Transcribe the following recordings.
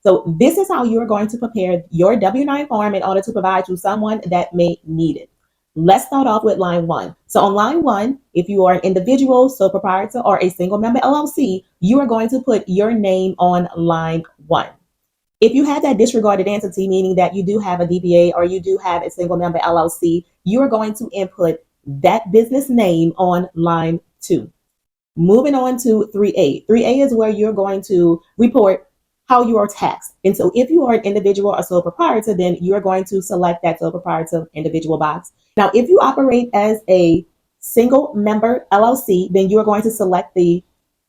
So this is how you're going to prepare your W-9 form in order to provide to someone that may need it. Let's start off with line 1. So on line 1, if you are an individual, sole proprietor, or a single member LLC, you are going to put your name on line 1. If you have that disregarded entity, meaning that you do have a DBA or you do have a single member LLC, you are going to input that business name on line 2. Moving on to 3A. 3A is where you're going to report how you are taxed. And so if you are an individual or sole proprietor, then you're going to select that sole proprietor individual box. Now, if you operate as a single member LLC, then you're going to select the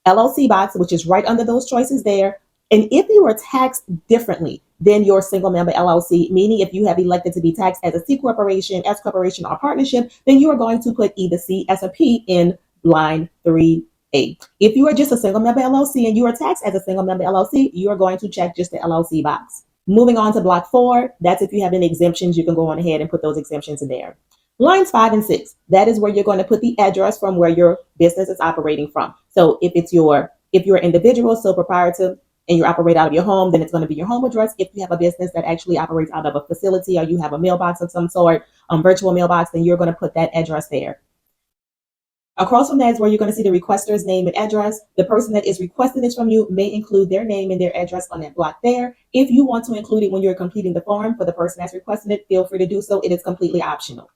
LLC box, which is right under those choices there. And if you are taxed differently than your single member LLC, meaning if you have elected to be taxed as a C corporation, S corporation, or partnership, then you are going to put either C, S, or P in line 3A. If you are just a single member LLC and you are taxed as a single member LLC, you are going to check just the LLC box. Moving on to block 4, that's if you have any exemptions, you can go on ahead and put those exemptions in there. Lines 5 and 6, that is where you're going to put the address from where your business is operating from. So if you're an individual, sole proprietor, and you operate out of your home, then it's going to be your home address. If you have a business that actually operates out of a facility or you have a mailbox of some sort, virtual mailbox, then you're going to put that address there. Across from that is where you're going to see the requester's name and address. The person that is requesting this from you may include their name and their address on that block there. If you want to include it when you're completing the form for the person that's requesting it, feel free to do so. It is completely optional.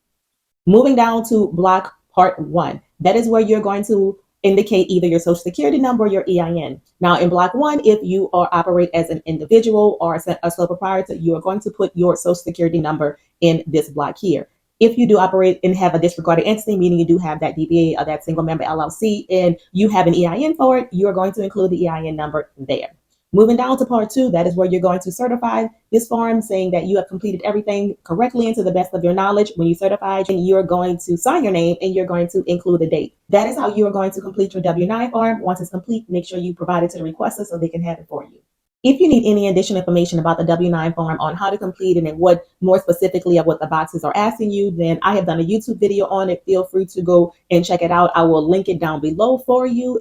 Moving down to block part 1, that is where you're going to indicate either your social security number or your EIN. Now in block 1, if you operate as an individual or a sole proprietor, you are going to put your social security number in this block here. If you do operate and have a disregarded entity, meaning you do have that DBA or that single member LLC and you have an EIN for it, you are going to include the EIN number there. Moving down to part 2, that is where you're going to certify this form saying that you have completed everything correctly and to the best of your knowledge. When you certify, you're going to sign your name and you're going to include the date. That is how you are going to complete your W-9 form. Once it's complete, make sure you provide it to the requester so they can have it for you. If you need any additional information about the W-9 form on how to complete it and what more specifically of what the boxes are asking you, then I have done a YouTube video on it. Feel free to go and check it out. I will link it down below for you.